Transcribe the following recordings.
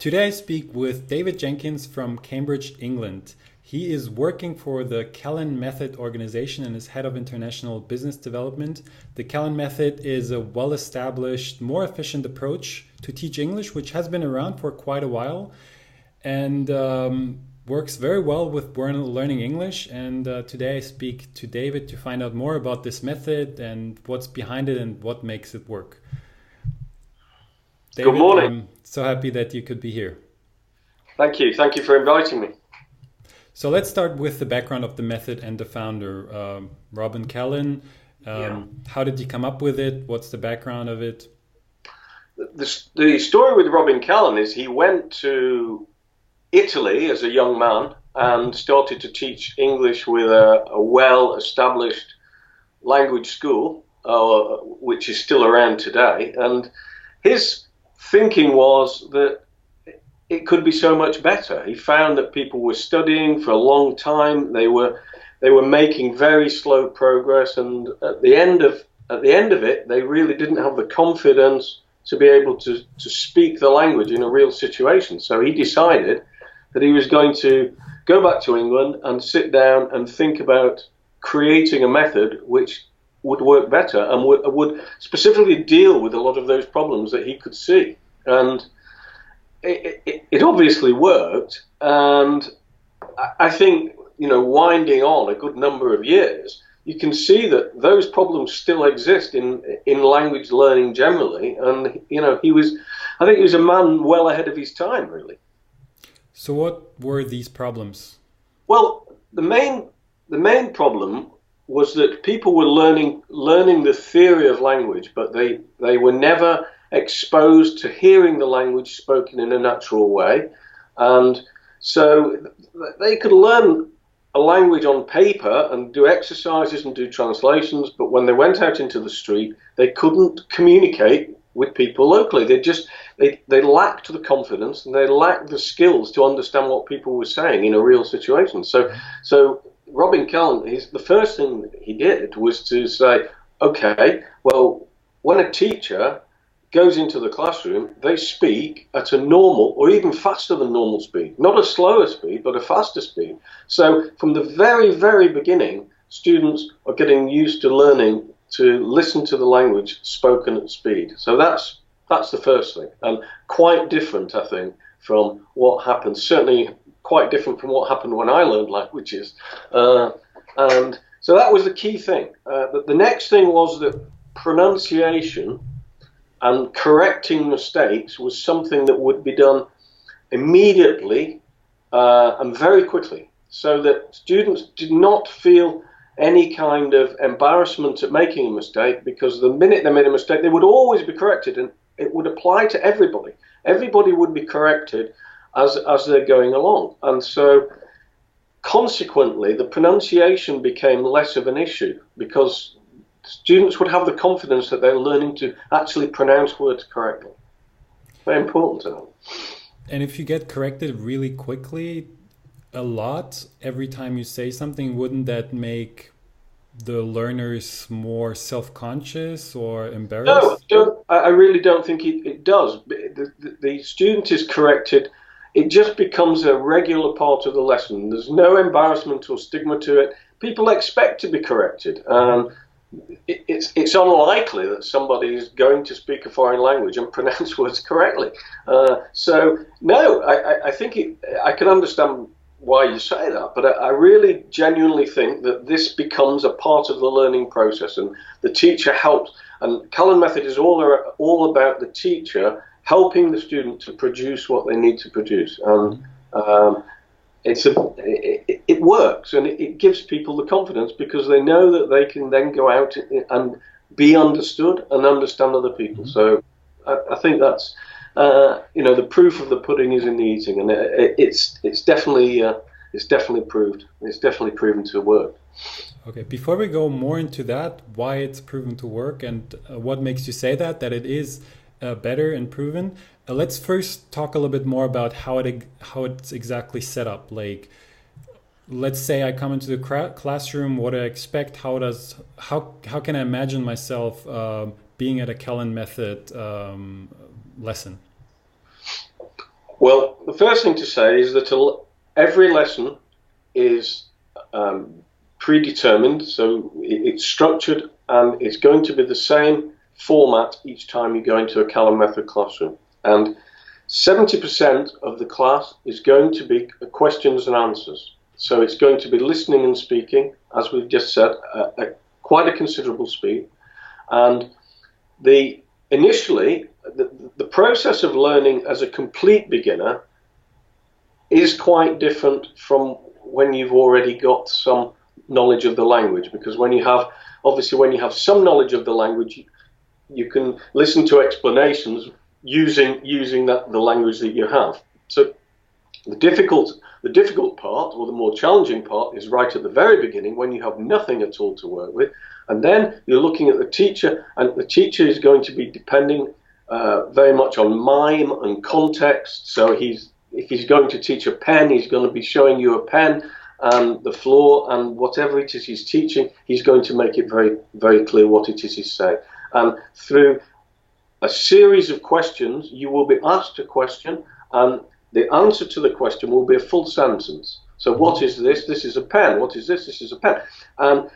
Today I speak with David Jenkins from Cambridge, England. He is working for the Callan-Methode Organization and is head of international business development. The Callan method is a well-established, more efficient approach to teach English, which has been around for quite a while and works very well with learning English. And today I speak to David to find out more about this method and what's behind it and what makes it work. David, good morning. I'm so happy that you could be here. Thank you. Thank you for inviting me. So let's start with the background of the method and the founder, Robin Callan. How did you come up with it? What's the background of it? The story with Robin Callan is he went to Italy as a young man and started to teach English with a well-established language school, which is still around today. And his thinking was that it could be so much better. He found that people were studying for a long time. They were making very slow progress, and at the end of it, they really didn't have the confidence to be able to speak the language in a real situation. So he decided that he was going to go back to England and sit down and think about creating a method which would work better and would specifically deal with a lot of those problems that he could see. And it obviously worked, and I think, winding on a good number of years, you can see that those problems still exist in language learning generally. And I think he was a man well ahead of his time, really. So what were these problems? Well, the main problem was that people were learning the theory of language, but they were never exposed to hearing the language spoken in a natural way. And so they could learn a language on paper and do exercises and do translations, but when they went out into the street, they couldn't communicate with people locally. They lacked the confidence and they lacked the skills to understand what people were saying in a real situation. So Robin Callan, the first thing he did was to say, okay, well, when a teacher goes into the classroom, they speak at a normal or even faster than normal speed, not a slower speed, but a faster speed. So from the very, very beginning, students are getting used to learning to listen to the language spoken at speed. So that's the first thing, and quite different, I think, from what happened. Certainly quite different from what happened when I learned languages. And so that was the key thing. The next thing was that pronunciation and correcting mistakes was something that would be done immediately and very quickly, so that students did not feel any kind of embarrassment at making a mistake, because the minute they made a mistake, they would always be corrected, and it would apply to everybody. Everybody would be corrected as they're going along. And so consequently, the pronunciation became less of an issue, because students would have the confidence that they're learning to actually pronounce words correctly. Very important to them. And if you get corrected really quickly, a lot, every time you say something, wouldn't that make the learners more self-conscious or embarrassed? No, I really don't think it does. The student is corrected. It just becomes a regular part of the lesson. There's no embarrassment or stigma to it. People expect to be corrected. It's unlikely that somebody is going to speak a foreign language and pronounce words correctly. So no, I think I can understand why you say that, but I really genuinely think that this becomes a part of the learning process, and the teacher helps. And Callan method is all about the teacher helping the student to produce what they need to produce. And it works, and it gives people the confidence, because they know that they can then go out and be understood and understand other people. So I think that's the proof of the pudding is in the eating, and it's definitely proved. It's definitely proven to work. Okay, before we go more into that, why it's proven to work and what makes you say that it is better and proven, let's first talk a little bit more about how it's exactly set up. Like, let's say I come into the classroom, what I expect, how can I imagine myself being at a Callan method lesson? Well, the first thing to say is that every lesson is predetermined, so it's structured, and it's going to be the same format each time you go into a Callan method classroom. And 70% of the class is going to be questions and answers. So it's going to be listening and speaking, as we've just said, at quite a considerable speed. And initially, the process of learning as a complete beginner is quite different from when you've already got some knowledge of the language, because when you have some knowledge of the language, you can listen to explanations using the language that you have. So the difficult part, or the more challenging part, is right at the very beginning, when you have nothing at all to work with, and then you're looking at the teacher, and the teacher is going to be depending very much on mime and context. So if he's going to teach a pen, he's going to be showing you a pen and the floor, and whatever it is he's teaching, he's going to make it very, very clear what it is he's saying. And through a series of questions, you will be asked a question, and the answer to the question will be a full sentence. So what is this? This is a pen. What is this? This is a pen. And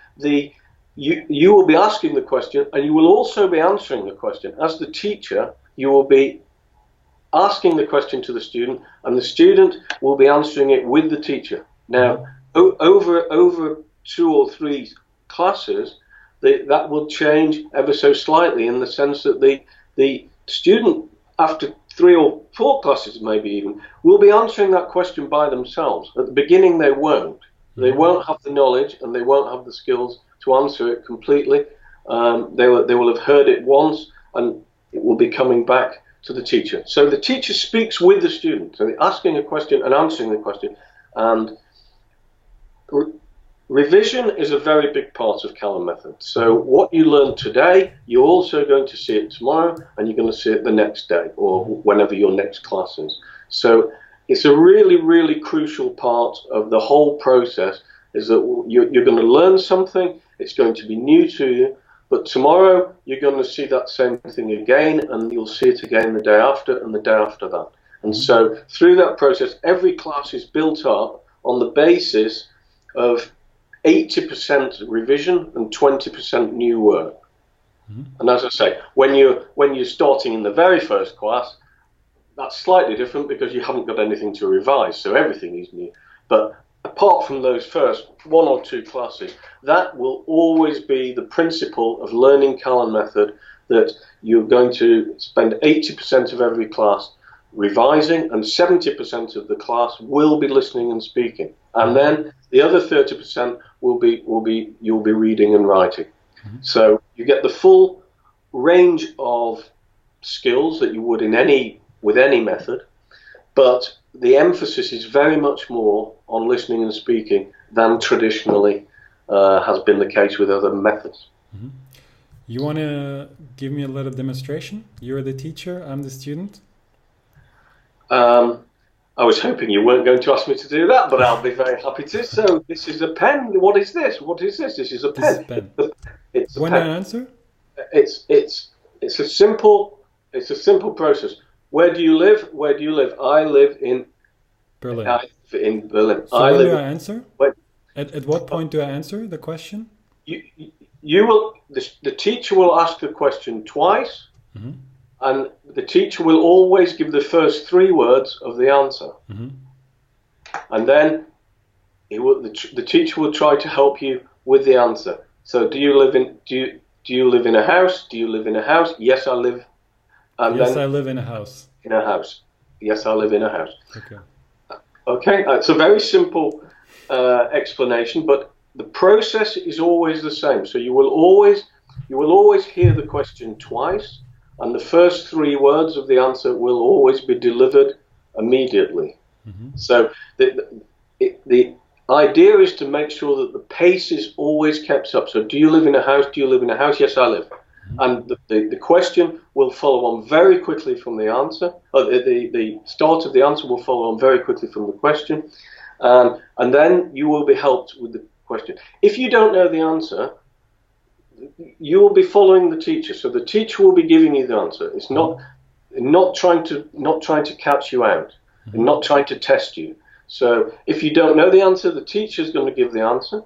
you will be asking the question, and you will also be answering the question. As the teacher, you will be asking the question to the student, and the student will be answering it with the teacher. Now, over 2 or 3 classes, that will change ever so slightly, in the sense that the student, after 3 or 4 classes maybe even, will be answering that question by themselves. At the beginning they won't. They won't have the knowledge, and they won't have the skills to answer it completely. They will have heard it once, and it will be coming back to the teacher. So the teacher speaks with the student, so they're asking a question and answering the question. And revision is a very big part of Callan method. So what you learn today, you're also going to see it tomorrow, and you're going to see it the next day, or whenever your next class is. So it's a really, really crucial part of the whole process, is that you're going to learn something, it's going to be new to you, but tomorrow you're going to see that same thing again, and you'll see it again the day after, and the day after that. And so through that process, every class is built up on the basis of 80% revision and 20% new work. And as I say, when you're starting in the very first class, that's slightly different, because you haven't got anything to revise, so everything is new. But apart from those first 1 or 2 classes, that will always be the principle of learning Callan method, that you're going to spend 80% of every class revising, and 70% of the class will be listening and speaking, and then the other 30% you'll be reading and writing. So you get the full range of skills that you would with any method, but the emphasis is very much more on listening and speaking than traditionally has been the case with other methods. You want to give me a little demonstration? You're the teacher, I'm the student. I was hoping you weren't going to ask me to do that, but I'll be very happy to. So this is a pen. What is this? What is this? This is a pen. This is a pen. It's a when pen. I answer? It's a simple process. Where do you live? Where do you live? I live in Berlin. I live in Berlin. So when do I answer? When, at what point do I answer the question? You will. The teacher will ask the question twice. And the teacher will always give the first 3 words of the answer. And then the teacher will try to help you with the answer. So do you live in a house? Do you live in a house? Yes, I live. And yes, I live in a house. In a house. Yes, I live in a house. Okay. Okay, it's a very simple explanation, but the process is always the same. So you will always hear the question twice, and the first 3 words of the answer will always be delivered immediately. So the idea is to make sure that the pace is always kept up. So do you live in a house? Do you live in a house? Yes, I live. And the question will follow on very quickly from the answer. The start of the answer will follow on very quickly from the question. And then you will be helped with the question. If you don't know the answer, you will be following the teacher. So the teacher will be giving you the answer. It's not trying to catch you out. and not trying to test you. So if you don't know the answer, the teacher's going to give the answer.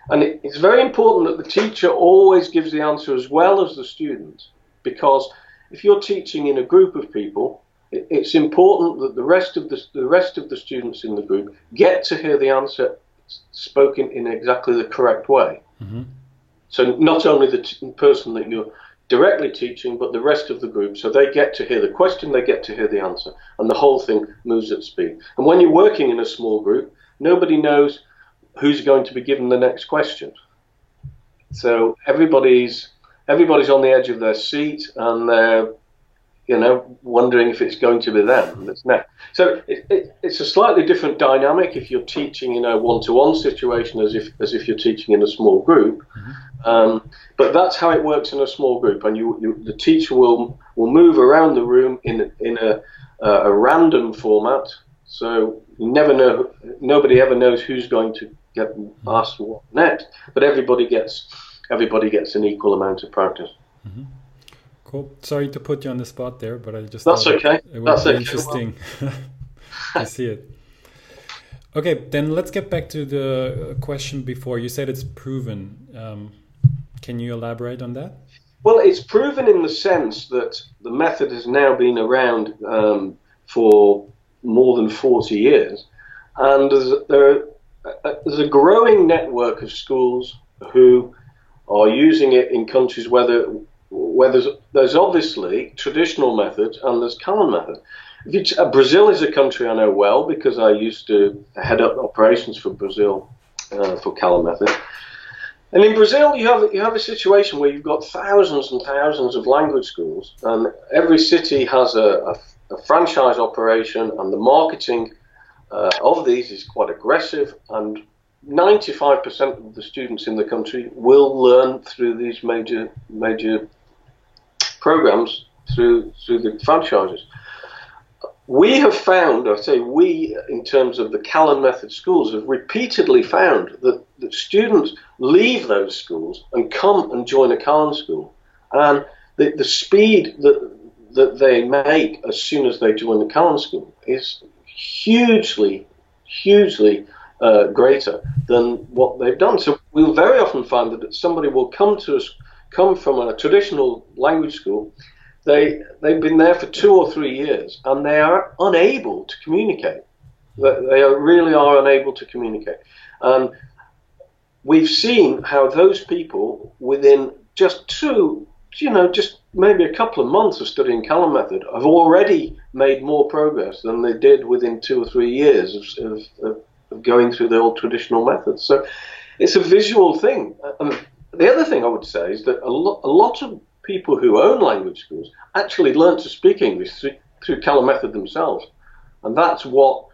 And it's very important that the teacher always gives the answer as well as the student, because if you're teaching in a group of people, it's important that the rest of the students in the group get to hear the answer spoken in exactly the correct way. Mm-hmm. So not only the person that you're directly teaching, but the rest of the group. So they get to hear the question, they get to hear the answer, and the whole thing moves at speed. And when you're working in a small group, nobody knows who's going to be given the next question. So everybody's on the edge of their seat, and they're, wondering if it's going to be them that's next. So it's a slightly different dynamic if you're teaching in a one-to-one situation as if you're teaching in a small group. Mm-hmm. But that's how it works in a small group, and the teacher will move around the room in a random format. So you never know, nobody ever knows who's going to get asked what next, but everybody gets an equal amount of practice. Mm-hmm. Cool. Sorry to put you on the spot there, but I just That's okay. It would be interesting to see it. Okay, then let's get back to the question before. You said it's proven. Can you elaborate on that? Well, it's proven in the sense that the method has now been around for more than 40 years, and there's a growing network of schools who are using it in countries where there's obviously traditional methods and there's Callan method. Brazil is a country I know well because I used to head up operations for Brazil for Callan method. And in Brazil, you have a situation where you've got thousands and thousands of language schools, and every city has a franchise operation, and the marketing of these is quite aggressive, and 95% of the students in the country will learn through these major programs through the franchises. We have found, I say we, in terms of the Callan method schools, have repeatedly found that students leave those schools and come and join a Callan school, and the speed that they make as soon as they join the Callan school is hugely greater than what they've done. So we'll very often find that somebody will come from a traditional language school. They've been there for 2 or 3 years, and they are unable to communicate. They really are unable to communicate. And we've seen how those people, within just maybe a couple of months of studying Callan method, have already made more progress than they did within 2 or 3 years of going through the old traditional methods. So it's a visual thing. The other thing I would say is that a lot of people who own language schools actually learn to speak English through Callan method themselves, and that's what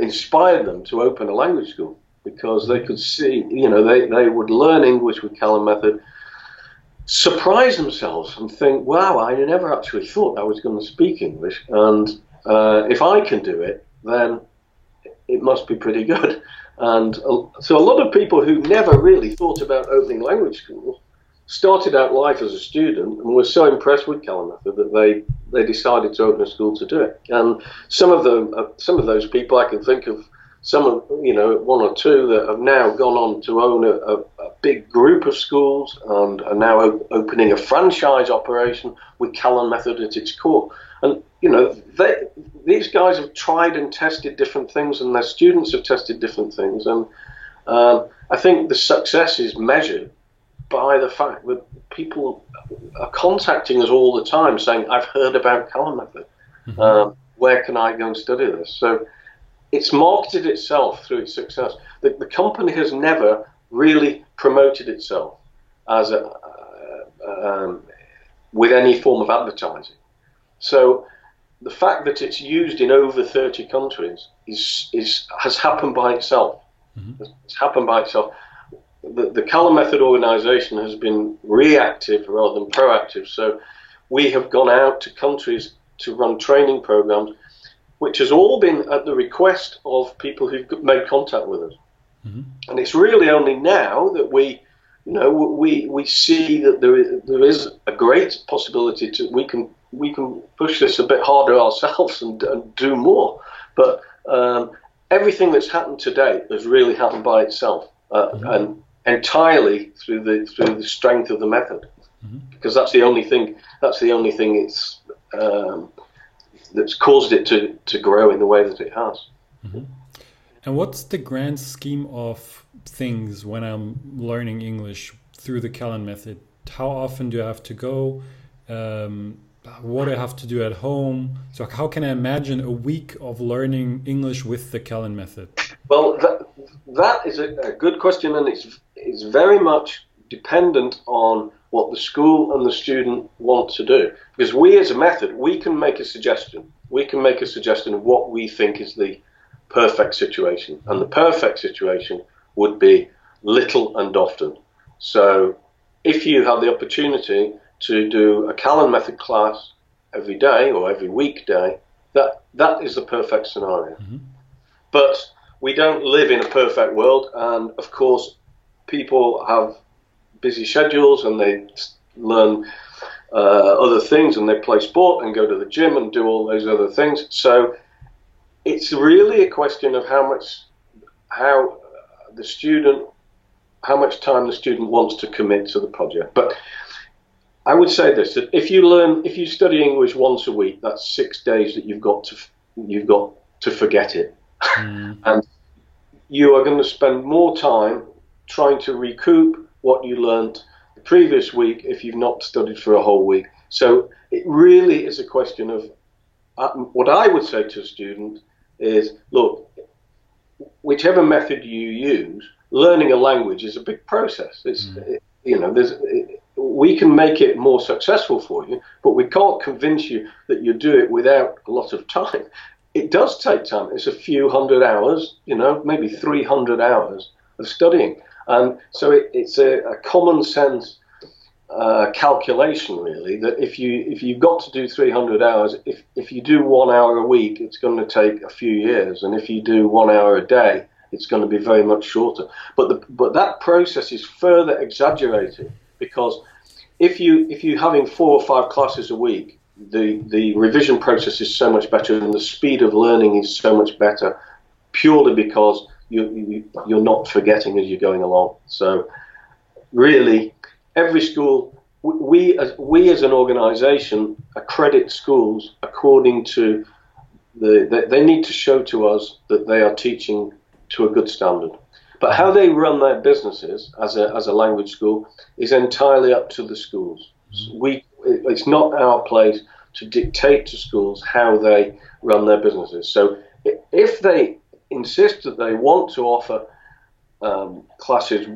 inspired them to open a language school, because they could see, they would learn English with Callan method, surprise themselves and think, wow, I never actually thought I was going to speak English, and if I can do it, then it must be pretty good. And so a lot of people who never really thought about opening language schools started out life as a student and were so impressed with Callan method that they decided to open a school to do it. And some of those people, I can think of one or two that have now gone on to own a big group of schools and are now opening a franchise operation with Callan method at its core. And these guys have tried and tested different things, and their students have tested different things. And I think the success is measured by the fact that people are contacting us all the time saying, I've heard about Callan method. Mm-hmm. Where can I go and study this? So it's marketed itself through its success. The company has never really promoted itself as with any form of advertising. So the fact that it's used in over 30 countries has happened by itself. Mm-hmm. It's happened by itself. The Callan-Methode Organisation has been reactive rather than proactive. So we have gone out to countries to run training programs, which has all been at the request of people who've made contact with us. Mm-hmm. And it's really only now that we see that there is a great possibility we can push this a bit harder ourselves and do more. But everything that's happened to date has really happened by itself, and entirely through the strength of the method, because that's the only thing. That's the only thing it's that's caused it to grow in the way that it has. And what's the grand scheme of things when I'm learning English through the Callan method? How often do I have to go? What do I have to do at home? So how can I imagine a week of learning English with the Callan method? Well, that is a good question, and it's very much dependent on what the school and the student want to do. Because we as a method, we can make a suggestion. We can make a suggestion of what we think is the perfect situation. And the perfect situation would be little and often. So if you have the opportunity to do a Callan method class every day or every weekday, that is the perfect scenario. But we don't live in a perfect world, and of course people have busy schedules and they learn other things, and they play sport and go to the gym and do all those other things. So it's really a question of how much time the student wants to commit to the project. But I would say this, that if you study English once a week, that's 6 days that you've got to forget it. And you are going to spend more time trying to recoup what you learned the previous week if you've not studied for a whole week. So it really is a question of, what I would say to a student is, look, whichever method you use, learning a language is a big process. We can make it more successful for you, but we can't convince you that you do it without a lot of time. It does take time. It's a few hundred hours, maybe 300 hours of studying. And so it's a common sense calculation, really, that if you've got to do 300 hours, if you do 1 hour a week, it's going to take a few years. And if you do 1 hour a day, it's going to be very much shorter. But that process is further exaggerated, because if you're having 4 or 5 classes a week, the revision process is so much better, and the speed of learning is so much better, purely because you're not forgetting as you're going along. So really, every school, we as an organisation accredit schools according to they need to show to us that they are teaching to a good standard. But how they run their businesses as a language school is entirely up to the schools. It's not our place to dictate to schools how they run their businesses. So if they insist that they want to offer classes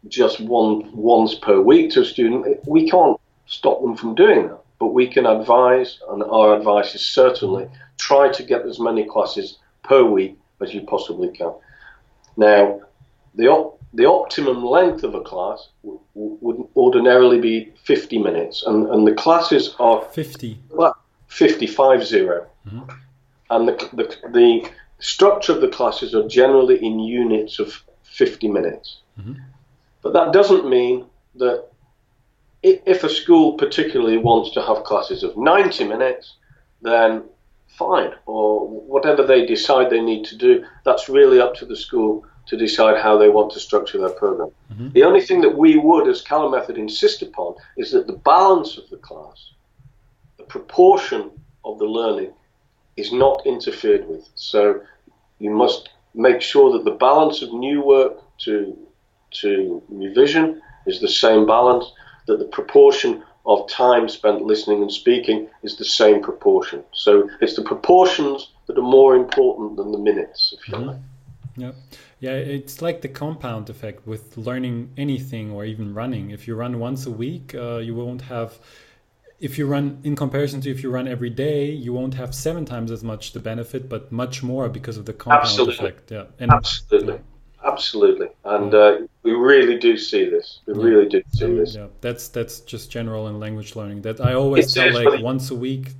just once per week to a student, we can't stop them from doing that. But we can advise, and our advice is certainly try to get as many classes per week as you possibly can. Now, the optimum length of a class would ordinarily be 50 minutes, and the classes are 50. Well, 50. And the structure of the classes are generally in units of 50 minutes. But that doesn't mean that if a school particularly wants to have classes of 90 minutes, then fine, or whatever they decide they need to do, that's really up to the school to decide how they want to structure their program. The only thing that we would, as Callan Method, insist upon is that the balance of the class, the proportion of the learning, is not interfered with. So you must make sure that the balance of new work to revision is the same balance, that the proportion of time spent listening and speaking is the same proportion. So it's the proportions that are more important than the minutes, if you like. Yeah, it's like the compound effect with learning anything or even running. If you run once a week, you won't have, if you run in comparison to if you run every day, you won't have 7 times as much the benefit, but much more because of the compound effect. Yeah, and Absolutely. And we really do see this. We really do see this. Yeah, that's just general in language learning. That I always tell, like, once a week,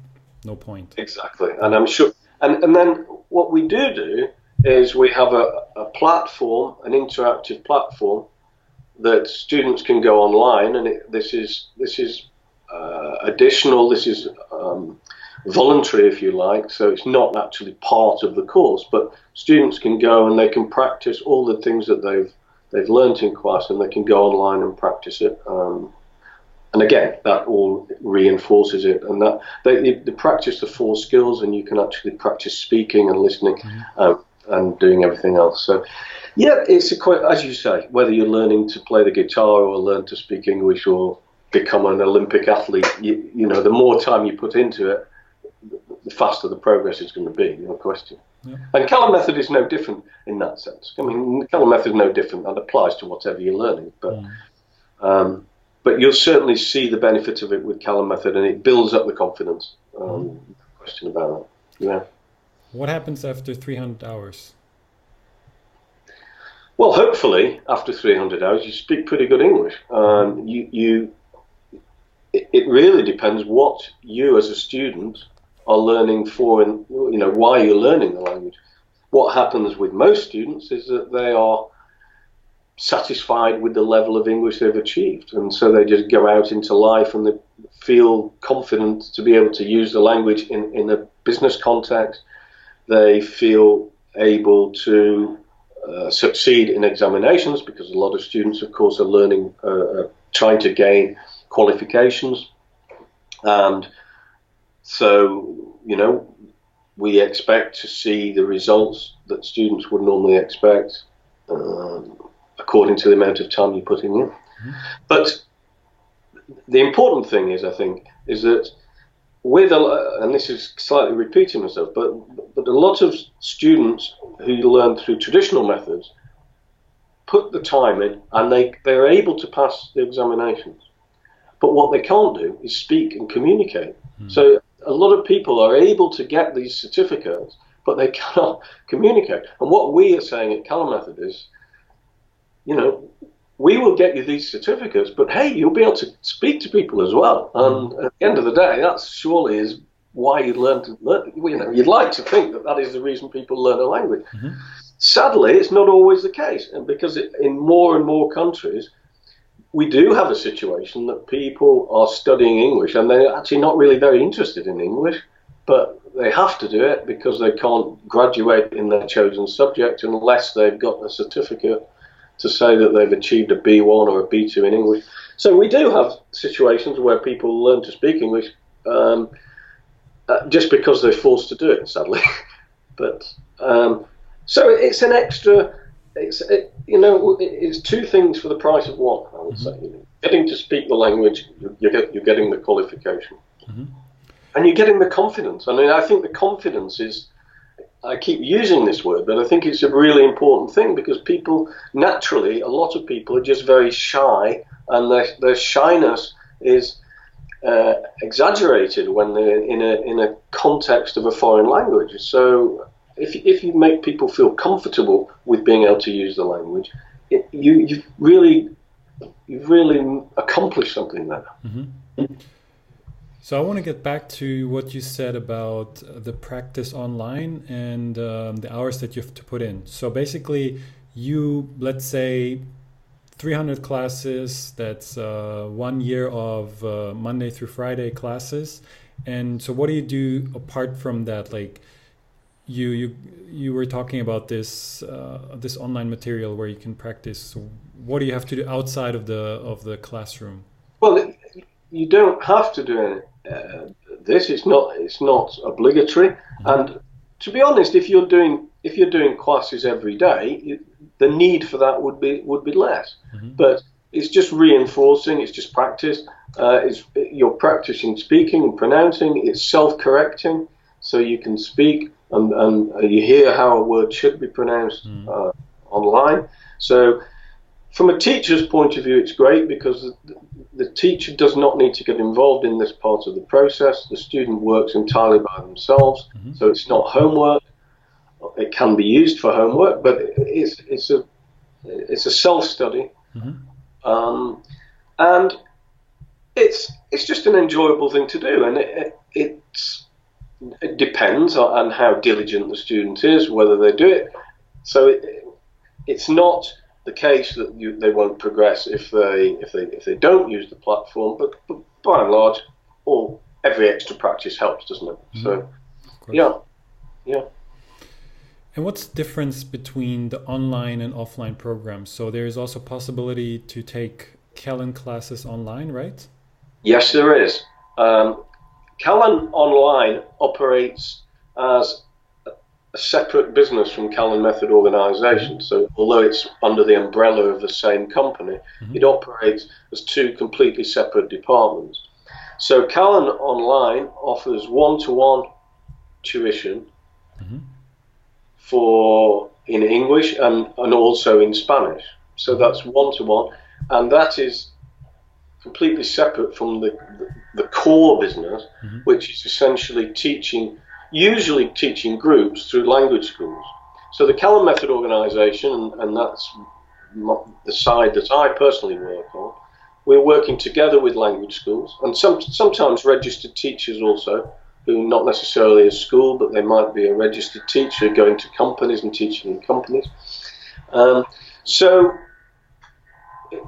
no point. Exactly. And I'm sure. And then what we do is we have a platform, an interactive platform that students can go online, and this is additional. This is voluntary, if you like, so it's not actually part of the course, but students can go and they can practice all the things that they've learnt in class, and they can go online and practice it. And again, that all reinforces it, and that they practice the 4 skills, and you can actually practice speaking and listening and doing everything else. So, yeah, it's as you say, whether you're learning to play the guitar or learn to speak English or become an Olympic athlete, you know, the more time you put into it, the faster the progress is going to be, no question. Yeah. And Callan method is no different in that sense. I mean, the Callan method is no different. That applies to whatever you're learning. But you'll certainly see the benefit of it with Callan method, and it builds up the confidence. No question about that. Yeah. What happens after 300 hours? Well, hopefully, after 300 hours, you speak pretty good English. It really depends what you as a student are learning for, and you know why you're learning the language. What happens with most students is that they are satisfied with the level of English they've achieved, and so they just go out into life and they feel confident to be able to use the language in a business context. They feel able to succeed in examinations, because a lot of students, of course, are learning, trying to gain qualifications, and so, you know, we expect to see the results that students would normally expect according to the amount of time you're putting in. But the important thing is, I think, is that with and this is slightly repeating myself, but a lot of students who learn through traditional methods put the time in, and they're able to pass the examinations. But what they can't do is speak and communicate. So a lot of people are able to get these certificates, but they cannot communicate. And what we are saying at Callan Method is, you know, we will get you these certificates, but hey, you'll be able to speak to people as well. And at the end of the day, that surely is why you learn to learn. You know, you'd like to think that that is the reason people learn a language. Sadly, it's not always the case, and because in more and more countries, we do have a situation that people are studying English and they're actually not really very interested in English, but they have to do it because they can't graduate in their chosen subject unless they've got a certificate to say that they've achieved a B1 or a B2 in English. So we do have situations where people learn to speak English just because they're forced to do it, sadly. But so it's an extra. It's 2 things for the price of 1. I would say, you know, getting to speak the language, you're getting the qualification, and you're getting the confidence. I mean, I think the confidence is. I keep using this word, but I think it's a really important thing, because people naturally, a lot of people are just very shy, and their shyness is exaggerated when they're in a context of a foreign language. So if you make people feel comfortable with being able to use the language, you've really accomplished something there. So I want to get back to what you said about the practice online and the hours that you have to put in. So basically, let's say 300 classes, that's 1 year of Monday through Friday classes. And so what do you do apart from that? Like you were talking about this online material where you can practice. So what do you have to do outside of the classroom? Well, you don't have to do it. It's not obligatory, and to be honest, if you're doing classes every day, the need for that would be less. But it's just reinforcing. It's just practice. You're practicing speaking and pronouncing. It's self-correcting, so you can speak and you hear how a word should be pronounced online. So from a teacher's point of view, it's great, because the teacher does not need to get involved in this part of the process. The student works entirely by themselves, so it's not homework. It can be used for homework, but it's a self-study, and it's just an enjoyable thing to do, and it depends on how diligent the student is, whether they do it. So it's not the case that they won't progress if they don't use the platform, but by and large, every extra practice helps, doesn't it? So, yeah. And what's the difference between the online and offline programs? So there's also possibility to take Callan classes online, right? Yes, there is. Callan Online operates as a separate business from Callan-Methode Organisation. So although it's under the umbrella of the same company, it operates as two completely separate departments. So Callan Online offers one-to-one tuition in English and also in Spanish. So that's one-to-one, and that is completely separate from the core business, which is essentially usually teaching groups through language schools. So the Callan-Methode Organisation, and that's the side that I personally work on, we're working together with language schools and sometimes registered teachers also, who not necessarily a school, but they might be a registered teacher going to companies and teaching in companies. So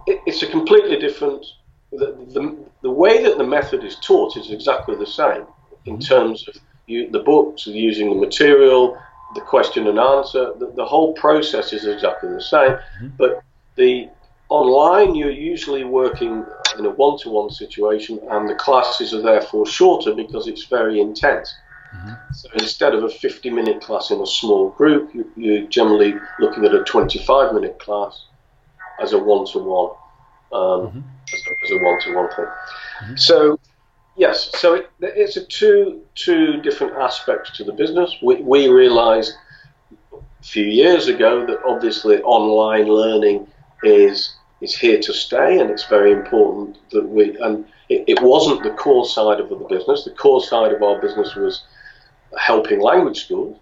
it's a completely different. The way that the method is taught is exactly the same in terms of the books, using the material, the question and answer. The whole process is exactly the same, but the online you're usually working in a one-to-one situation, and the classes are therefore shorter because it's very intense. So instead of a 50-minute class in a small group, you're generally looking at a 25-minute class as a one-to-one. As a one-to-one thing. So yes, so it's two different aspects to the business. We realised a few years ago that obviously online learning is here to stay, and it's very important that it wasn't the core side of the business. The core side of our business was helping language schools,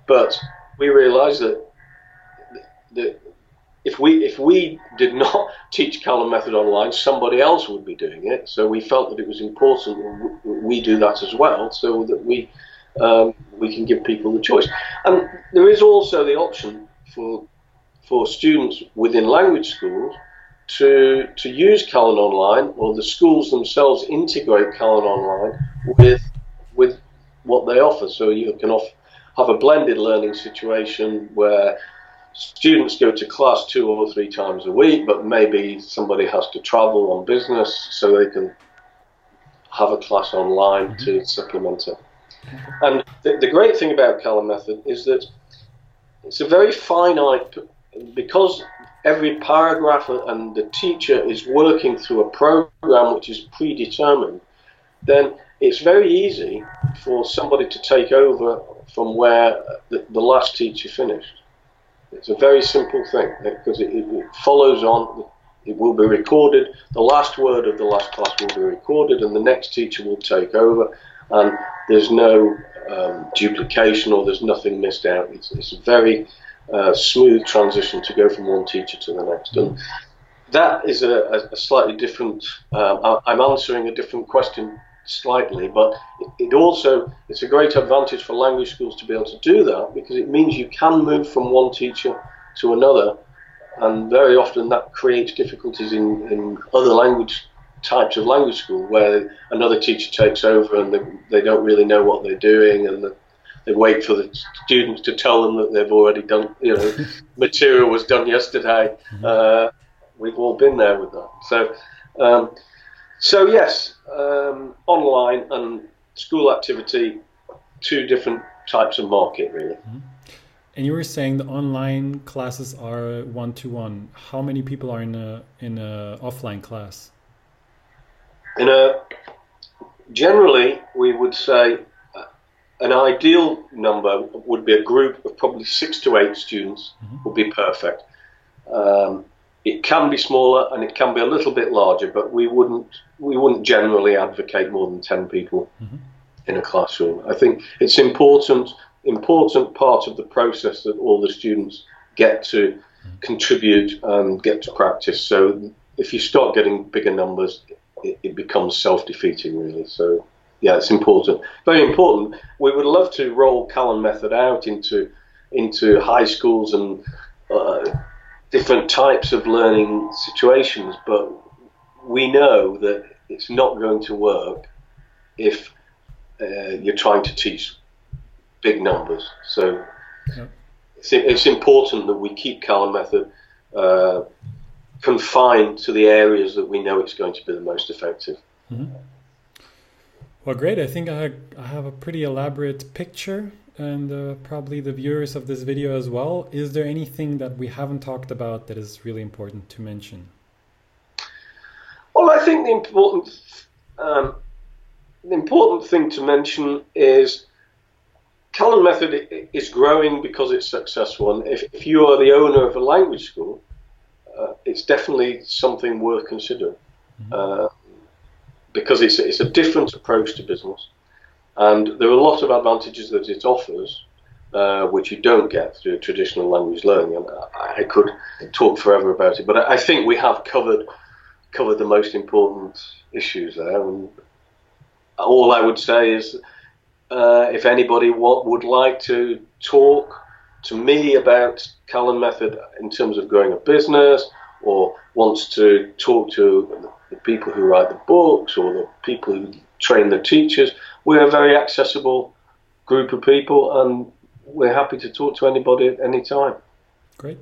but we realised that if we did not teach Callan-Methode online, somebody else would be doing it. So we felt that it was important that we do that as well, so that we can give people the choice. And there is also the option for students within language schools to use Callan online, or the schools themselves integrate Callan online with what they offer. So you can have a blended learning situation where students go to class 2 or 3 times a week, but maybe somebody has to travel on business, so they can have a class online to supplement it. And the great thing about Callan Method is that it's a very finite, because every paragraph and the teacher is working through a program which is predetermined, then it's very easy for somebody to take over from where the last teacher finished. It's a very simple thing, because it follows on. It will be recorded. The last word of the last class will be recorded, and the next teacher will take over, and there's no duplication, or there's nothing missed out. It's a very smooth transition to go from one teacher to the next. And that is a slightly different, I'm answering a different question slightly, but it's a great advantage for language schools to be able to do that, because it means you can move from one teacher to another, and very often that creates difficulties in other types of language school, where another teacher takes over and they don't really know what they're doing, and they wait for the students to tell them that they've already done, material was done yesterday. We've all been there with that. So yes, online and school activity, two different types of market, really. And you were saying the online classes are one-to-one. How many people are in a offline class? Generally, we would say an ideal number would be a group of probably 6 to 8 students would be perfect. It can be smaller and it can be a little bit larger, but we wouldn't generally advocate more than 10 people in a classroom. I think it's important part of the process that all the students get to contribute and get to practice. So if you start getting bigger numbers, it becomes self-defeating, really. So yeah, it's important, very important. We would love to roll Callan Method out into high schools and different types of learning situations, but we know that it's not going to work if you're trying to teach big numbers. So it's important that we keep Callan method confined to the areas that we know it's going to be the most effective. Mm-hmm. Well, great. I think I have a pretty elaborate picture, and probably the viewers of this video as well. Is there anything that we haven't talked about that is really important to mention? Well, I think the important thing to mention is Callan method is growing because it's successful, and if you are the owner of a language school, it's definitely something worth considering. Mm-hmm. Because it's a different approach to business, and there are a lot of advantages that it offers, which you don't get through traditional language learning. And I could talk forever about it, but I think we have covered the most important issues there. And all I would say is, if anybody would like to talk to me about Callan method in terms of growing a business, or wants to talk to the people who write the books or the people who train the teachers, we're a very accessible group of people, and we're happy to talk to anybody at any time. Great.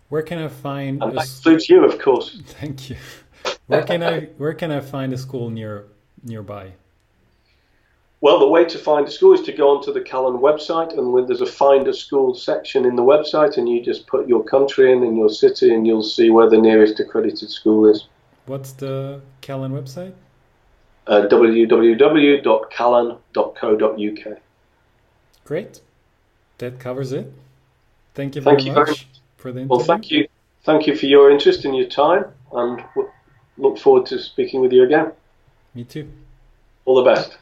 Where can I find? And that includes you, of course. Thank you. Where can I find a school nearby? Well, the way to find a school is to go onto the Callan website, and there's a Find a School section in the website, and you just put your country in and your city, and you'll see where the nearest accredited school is. What's the Callan website? www.callan.co.uk. Great. That covers it. Thank you very much for the interview. Well, thank you. Thank you for your interest and your time, and look forward to speaking with you again. Me too. All the best.